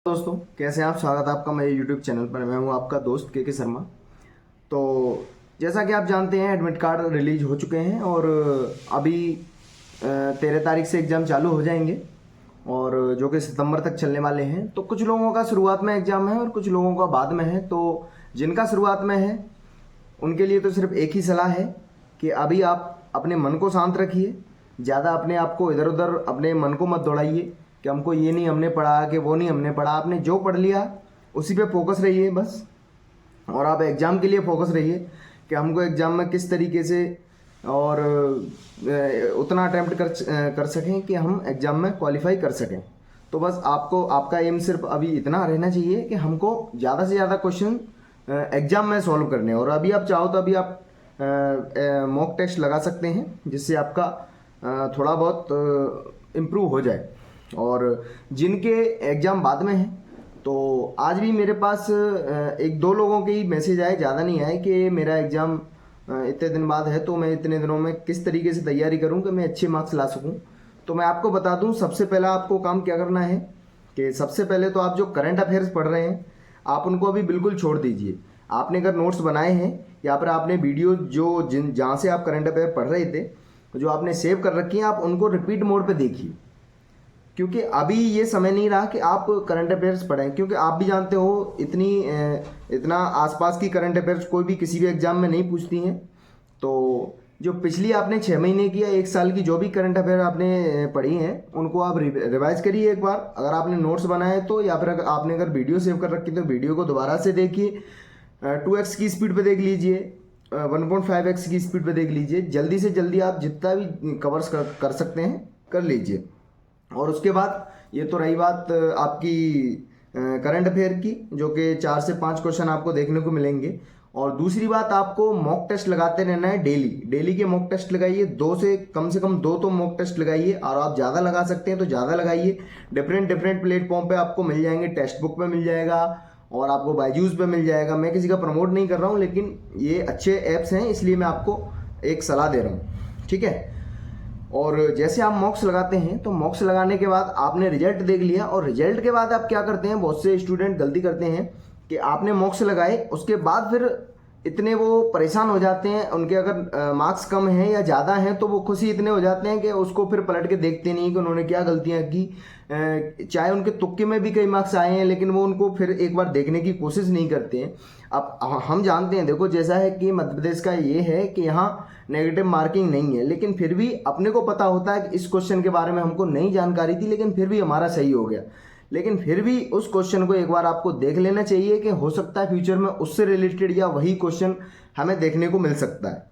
दोस्तों, कैसे हैं आप। स्वागत है आपका मेरे YouTube चैनल पर। मैं हूं आपका दोस्त के शर्मा। तो जैसा कि आप जानते हैं, एडमिट कार्ड रिलीज हो चुके हैं और अभी 13 तारीख से एग्ज़ाम चालू हो जाएंगे और जो कि सितंबर तक चलने वाले हैं। तो कुछ लोगों का शुरुआत में एग्ज़ाम है और कुछ लोगों का बाद में है। तो जिनका शुरुआत में है उनके लिए तो सिर्फ एक ही सलाह है कि अभी आप अपने मन को शांत रखिए। ज़्यादा अपने आप को इधर उधर अपने मन को मत दौड़ाइए कि हमको ये नहीं हमने पढ़ा, कि वो नहीं हमने पढ़ा। आपने जो पढ़ लिया उसी पे फोकस रहिए बस। और आप एग्ज़ाम के लिए फोकस रहिए कि हमको एग्ज़ाम में किस तरीके से और उतना अटैम्प्ट कर सकें कि हम एग्ज़ाम में क्वालिफाई कर सकें। तो बस आपको आपका एम सिर्फ अभी इतना रहना चाहिए कि हमको ज़्यादा से ज़्यादा क्वेश्चन एग्ज़ाम में सॉल्व करने हैं। और अभी आप चाहो तो अभी आप मॉक टेस्ट लगा सकते हैं, जिससे आपका थोड़ा बहुत इम्प्रूव हो जाए। और जिनके एग्ज़ाम बाद में हैं, तो आज भी मेरे पास एक दो लोगों के ही मैसेज आए, ज़्यादा नहीं आए, कि मेरा एग्ज़ाम इतने दिन बाद है तो मैं इतने दिनों में किस तरीके से तैयारी करूं कि मैं अच्छे मार्क्स ला सकूं। तो मैं आपको बता दूं, सबसे पहला आपको काम क्या करना है कि सबसे पहले तो आप जो करंट अफेयर्स पढ़ रहे हैं आप उनको अभी बिल्कुल छोड़ दीजिए। आपने अगर नोट्स बनाए हैं या फिर आपने वीडियो जो जहाँ से आप करंट अफेयर पढ़ रहे थे जो आपने सेव कर रखी हैं, आप उनको रिपीट मोड पे देखिए। क्योंकि अभी ये समय नहीं रहा कि आप करंट अफेयर्स पढ़ें, क्योंकि आप भी जानते हो इतना आसपास की करंट अफेयर्स कोई भी किसी भी एग्जाम में नहीं पूछती हैं। तो जो पिछली आपने 6 महीने की या 1 साल की जो भी करंट अफेयर आपने पढ़ी हैं उनको आप रिवाइज करिए एक बार, अगर आपने नोट्स बनाए तो, या फिर आपने अगर वीडियो सेव कर रखी तो वीडियो को दोबारा से देखिए। 2x की स्पीड पे देख लीजिए, 1.5x की स्पीड पे देख लीजिए। जल्दी से जल्दी आप जितना भी कवर्स कर सकते हैं कर लीजिए। और उसके बाद ये तो रही बात आपकी करंट अफेयर की, जो कि 4 से 5 क्वेश्चन आपको देखने को मिलेंगे। और दूसरी बात, आपको मॉक टेस्ट लगाते रहना है। डेली डेली के मॉक टेस्ट लगाइए, कम से कम दो तो मॉक टेस्ट लगाइए। और आप ज़्यादा लगा सकते हैं तो ज़्यादा लगाइए। डिफरेंट डिफरेंट प्लेटफॉर्म पे आपको मिल जाएंगे। टेक्स्ट बुक पे मिल जाएगा और आपको बायजूस पे मिल जाएगा। मैं किसी का प्रमोट नहीं कर रहा हूँ, लेकिन ये अच्छे ऐप्स हैं, इसलिए मैं आपको एक सलाह दे रहा हूँ, ठीक है। और जैसे आप मॉक्स लगाते हैं तो मॉक्स लगाने के बाद आपने रिजल्ट देख लिया, और रिजल्ट के बाद आप क्या करते हैं, बहुत से स्टूडेंट गलती करते हैं कि आपने मॉक्स लगाए उसके बाद फिर इतने वो परेशान हो जाते हैं। उनके अगर मार्क्स कम हैं या ज़्यादा हैं तो वो खुशी इतने हो जाते हैं कि उसको फिर पलट के देखते नहीं कि उन्होंने क्या गलतियां की। चाहे उनके तुक्के में भी कई मार्क्स आए हैं, लेकिन वो उनको फिर एक बार देखने की कोशिश नहीं करते हैं। अब हम जानते हैं, देखो जैसा है कि मध्य प्रदेश का ये है कि यहाँ नेगेटिव मार्किंग नहीं है, लेकिन फिर भी अपने को पता होता है कि इस क्वेश्चन के बारे में हमको नहीं जानकारी थी, लेकिन फिर भी हमारा सही हो गया। लेकिन फिर भी उस क्वेश्चन को एक बार आपको देख लेना चाहिए कि हो सकता है फ्यूचर में उससे रिलेटेड या वही क्वेश्चन हमें देखने को मिल सकता है।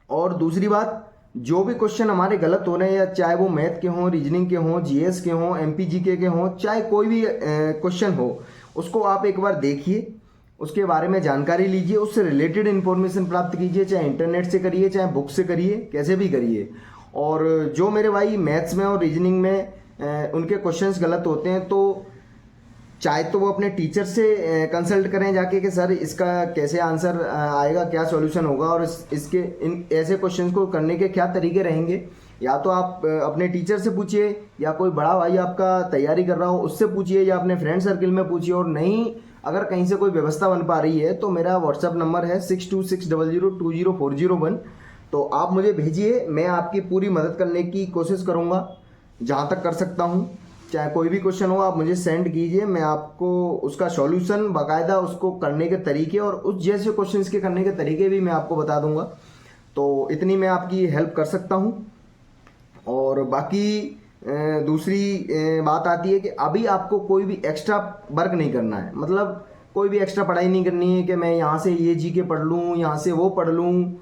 और दूसरी बात, जो भी क्वेश्चन हमारे गलत हो रहे हैं, या चाहे वो मैथ के हों, रीजनिंग के हों, जीएस के हों, एमपीजीके के हों, चाहे कोई भी क्वेश्चन हो, उसको आप एक बार देखिए, उसके बारे में जानकारी लीजिए, उससे रिलेटेड इन्फॉर्मेशन प्राप्त कीजिए। चाहे इंटरनेट से करिए, चाहे बुक से करिए, कैसे भी करिए। और जो मेरे भाई मैथ्स में और रीजनिंग में उनके क्वेश्चंस गलत होते हैं, तो चाहे तो वो अपने टीचर से कंसल्ट करें जाके कि सर इसका कैसे आंसर आएगा, क्या सॉल्यूशन होगा, और इसके इन ऐसे क्वेश्चंस को करने के क्या तरीके रहेंगे। या तो आप अपने टीचर से पूछिए, या कोई बड़ा भाई आपका तैयारी कर रहा हो उससे पूछिए, या अपने फ्रेंड सर्किल में पूछिए। और नहीं, अगर कहीं से कोई व्यवस्था बन पा रही है तो मेरा व्हाट्सअप नंबर है 6260020401। तो आप मुझे भेजिए, मैं आपकी पूरी मदद करने की कोशिश करूँगा जहाँ तक कर सकता हूँ। चाहे कोई भी क्वेश्चन हो आप मुझे सेंड कीजिए, मैं आपको उसका सॉल्यूशन बाकायदा उसको करने के तरीके और उस जैसे क्वेश्चंस के करने के तरीके भी मैं आपको बता दूंगा। तो इतनी मैं आपकी हेल्प कर सकता हूँ। और बाकी दूसरी बात आती है कि अभी आपको कोई भी एक्स्ट्रा वर्क नहीं करना है। मतलब कोई भी एक्स्ट्रा पढ़ाई नहीं करनी है कि मैं यहाँ से ये जीके पढ़ लूँ, यहाँ से वो पढ़ लूँ,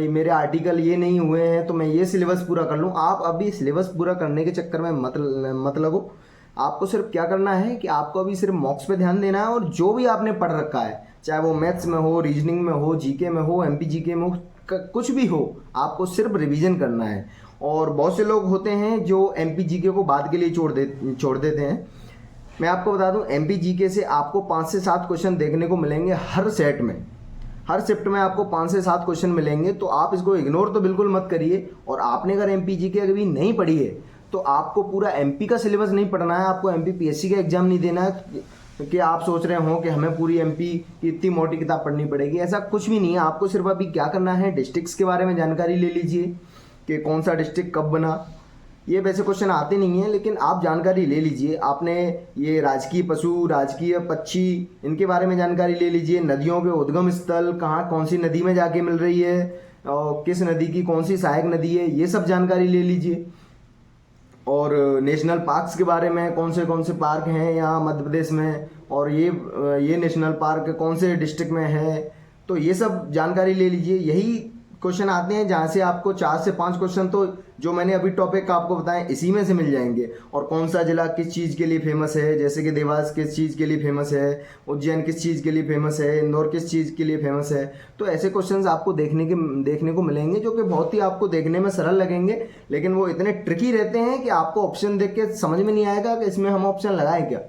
मेरे आर्टिकल ये नहीं हुए हैं तो मैं ये सिलेबस पूरा कर लूँ। आप अभी सिलेबस पूरा करने के चक्कर में मत लगो। आपको सिर्फ क्या करना है कि आपको अभी सिर्फ मॉक्स पे ध्यान देना है, और जो भी आपने पढ़ रखा है, चाहे वो मैथ्स में हो, रीजनिंग में हो, जीके में हो, एमपीजीके में हो, कुछ भी हो, आपको सिर्फ रिवीजन करना है। और बहुत से लोग होते हैं जो एमपीजीके को बाद के लिए छोड़ देते हैं। मैं आपको बता दूं, एमपीजीके से आपको 5 से 7 क्वेश्चन देखने को मिलेंगे हर सेट में। हर शिफ्ट में आपको 5 से 7 क्वेश्चन मिलेंगे, तो आप इसको इग्नोर तो बिल्कुल मत करिए। और आपने अगर एमपीजीके अभी नहीं पढ़ी है तो आपको पूरा एमपी का सिलेबस नहीं पढ़ना है, आपको एमपी पीएससी का एग्जाम नहीं देना है कि आप सोच रहे हो कि हमें पूरी एमपी की इतनी मोटी किताब पढ़नी पड़ेगी। ऐसा कुछ भी नहीं है। आपको सिर्फ अभी क्या करना है, डिस्ट्रिक्ट्स के बारे में जानकारी ले लीजिए कि कौन सा डिस्ट्रिक्ट कब बना। ये वैसे क्वेश्चन आते नहीं हैं, लेकिन आप जानकारी ले लीजिए। आपने ये राजकीय पशु, राजकीय पक्षी, इनके बारे में जानकारी ले लीजिए। नदियों के उद्गम स्थल कहाँ, कौन सी नदी में जाके मिल रही है और किस नदी की कौन सी सहायक नदी है, ये सब जानकारी ले लीजिए। और नेशनल पार्क्स के बारे में, कौन से पार्क हैं यहाँ मध्य प्रदेश में, और ये नेशनल पार्क कौन से डिस्ट्रिक्ट में है, तो ये सब जानकारी ले लीजिए। यही क्वेश्चन आते हैं जहाँ से आपको 4 से 5 क्वेश्चन तो जो मैंने अभी टॉपिक आपको बताए इसी में से मिल जाएंगे। और कौन सा जिला किस चीज़ के लिए फेमस है, जैसे कि देवास किस चीज़ के लिए फेमस है, उज्जैन किस चीज़ के लिए फेमस है, इंदौर किस चीज़ के लिए फेमस है। तो ऐसे क्वेश्चंस आपको देखने को मिलेंगे जो कि बहुत ही आपको देखने में सरल लगेंगे, लेकिन वो इतने ट्रिकी रहते हैं कि आपको ऑप्शन देख के समझ में नहीं आएगा कि इसमें हम ऑप्शन लगाए क्या।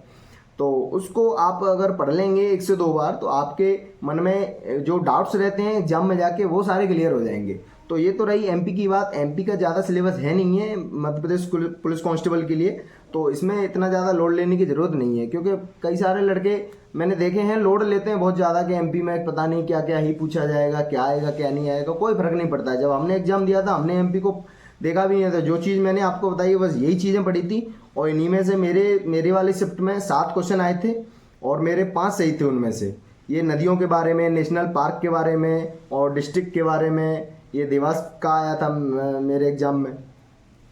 तो उसको आप अगर पढ़ लेंगे 1 से 2 बार तो आपके मन में जो डाउट्स रहते हैं एग्जाम में जाके वो सारे क्लियर हो जाएंगे। तो ये तो रही एमपी की बात। एमपी का ज़्यादा सिलेबस है नहीं है मध्य प्रदेश पुलिस कांस्टेबल के लिए, तो इसमें इतना ज़्यादा लोड लेने की ज़रूरत नहीं है, क्योंकि कई सारे लड़के मैंने देखे हैं लोड लेते हैं बहुत ज़्यादा कि एमपी में पता नहीं क्या क्या ही पूछा जाएगा, क्या आएगा क्या नहीं आएगा, कोई फ़र्क नहीं पड़ता है। जब हमने एग्ज़ाम दिया था हमने एमपी को देखा भी नहीं था। जो चीज़ मैंने आपको बताई बस यही चीज़ें पढ़ी थी, और इन्हीं में से मेरे वाले शिफ्ट में 7 क्वेश्चन आए थे और मेरे 5 सही थे उनमें से। ये नदियों के बारे में, नेशनल पार्क के बारे में और डिस्ट्रिक्ट के बारे में। ये देवास का आया था मेरे एग्जाम में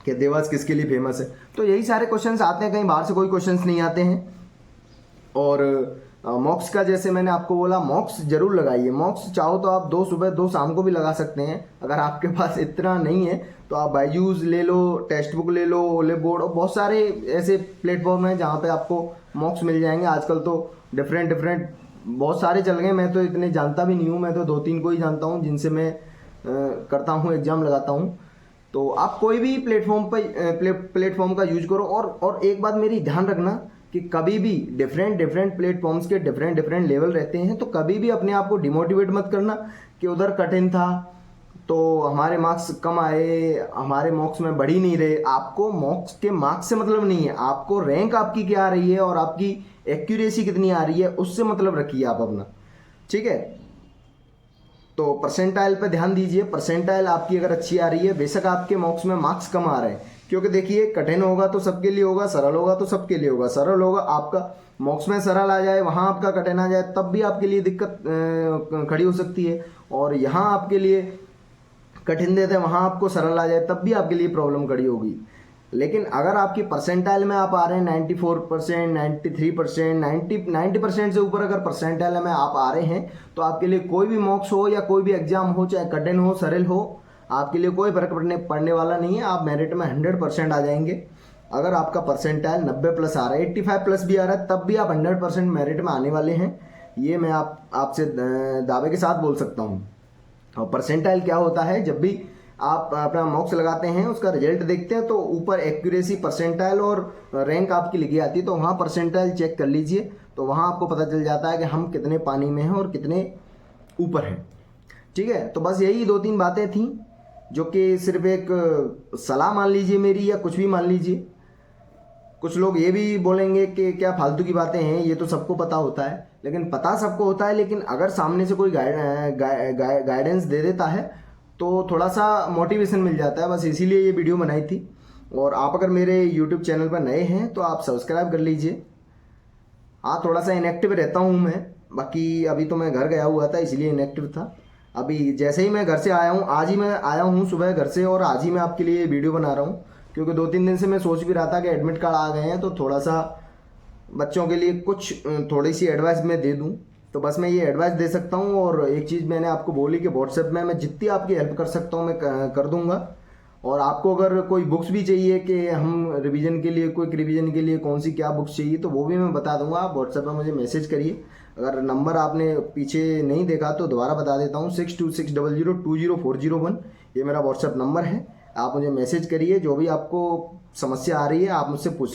कि देवास किसके लिए फेमस है। तो यही सारे क्वेश्चंस आते हैं, कहीं बाहर से कोई क्वेश्चंस नहीं आते हैं। और मॉक्स का जैसे मैंने आपको बोला, मॉक्स जरूर लगाइए। मॉक्स चाहो तो आप 2 सुबह 2 शाम को भी लगा सकते हैं। अगर आपके पास इतना नहीं है तो आप बायजूस ले लो, टेक्स्ट बुक ले लो, ओले बोर्ड, और बहुत सारे ऐसे प्लेटफॉर्म हैं जहाँ पे आपको मॉक्स मिल जाएंगे। आजकल तो डिफरेंट बहुत सारे चल गए, मैं तो इतने जानता भी नहीं हूँ। मैं तो 2-3 को ही जानता हूँ जिनसे मैं करता हूँ, एग्ज़ाम लगाता हूँ। तो आप कोई भी प्लेटफॉर्म का यूज करो। और एक बात मेरी ध्यान रखना कि कभी भी डिफरेंट प्लेटफॉर्म्स के डिफरेंट लेवल रहते हैं, तो कभी भी अपने आप को डिमोटिवेट मत करना कि उधर कठिन था तो हमारे मार्क्स कम आए, हमारे मार्क्स में बढ़ ही नहीं रहे। आपको मार्क्स के मार्क्स से मतलब नहीं है, आपको रैंक आपकी क्या आ रही है और आपकी एक्यूरेसी कितनी आ रही है उससे मतलब रखिए आप अपना, ठीक है। तो परसेंटाइल पे ध्यान दीजिए। परसेंटाइल आपकी अगर अच्छी आ रही है, बेशक आपके मार्क्स में मार्क्स कम आ रहे हैं, क्योंकि देखिए कठिन होगा तो सबके लिए होगा, सरल होगा तो सबके लिए होगा। सरल होगा आपका मार्क्स में सरल आ जाए, वहाँ आपका कठिन आ जाए, तब भी आपके लिए दिक्कत खड़ी हो सकती है। और यहाँ आपके लिए कठिन देते हैं, वहाँ आपको सरल आ जाए, तब भी आपके लिए प्रॉब्लम खड़ी होगी। लेकिन अगर आपकी परसेंटाइल में आप आ रहे हैं 94%, 93%, 90% से ऊपर अगर परसेंटाइल में आप आ रहे हैं, तो आपके लिए कोई भी मॉक्स हो या कोई भी एग्जाम हो, चाहे कठिन हो सरल हो, आपके लिए कोई फर्क पड़ने वाला नहीं है। आप मेरिट में 100% आ जाएंगे। अगर आपका परसेंटाइल 90+ आ रहा है, 85+ भी आ रहा है, तब भी आप 100% मेरिट में आने वाले हैं। ये मैं आपसे दावे के साथ बोल सकता हूँ। और परसेंटाइल क्या होता है, जब भी आप अपना मॉक्स लगाते हैं उसका रिजल्ट देखते हैं तो ऊपर एक्यूरेसी, परसेंटाइल और रैंक आपकी लिखी आती है, तो वहाँ परसेंटाइल चेक कर लीजिए। तो वहाँ आपको पता चल जाता है कि हम कितने पानी में हैं और कितने ऊपर हैं, ठीक है। तो बस यही 2-3 बातें थी जो कि सिर्फ एक सलाह मान लीजिए मेरी, या कुछ भी मान लीजिए। कुछ लोग ये भी बोलेंगे कि क्या फालतू की बातें हैं, ये तो सबको पता होता है। लेकिन पता सबको होता है, लेकिन अगर सामने से कोई गाइडेंस दे देता है तो थोड़ा सा मोटिवेशन मिल जाता है। बस इसीलिए ये वीडियो बनाई थी। और आप अगर मेरे यूट्यूब चैनल पर नए हैं तो आप सब्सक्राइब कर लीजिए। हाँ, थोड़ा सा इनएक्टिव रहता हूँ मैं, बाकी अभी तो मैं घर गया हुआ था इसलिए इनएक्टिव था। अभी जैसे ही मैं घर से आया हूँ, आज ही मैं आया हूँ सुबह घर से, और आज ही मैं आपके लिए वीडियो बना रहा हूँ, क्योंकि 2-3 दिन से मैं सोच भी रहा था कि एडमिट कार्ड आ गए हैं तो थोड़ा सा बच्चों के लिए कुछ थोड़ी सी एडवाइस मैं दे दूँ। तो बस मैं ये एडवाइस दे सकता हूँ। और एक चीज़ मैंने आपको बोली कि व्हाट्सएप में मैं जितनी आपकी हेल्प कर सकता हूँ मैं कर दूँगा। और आपको अगर कोई बुक्स भी चाहिए कि हम रिवीजन के लिए, क्विक रिवीजन के लिए कौन सी क्या बुक्स चाहिए, तो वो भी मैं बता दूँगा। आप व्हाट्सएप पर मुझे मैसेज करिए। अगर नंबर आपने पीछे नहीं देखा तो दोबारा बता देता हूँ, 6260020401 ये मेरा व्हाट्सएप नंबर है। आप मुझे मैसेज करिए, जो भी आपको समस्या आ रही है आप मुझसे पूछ सकते हैं।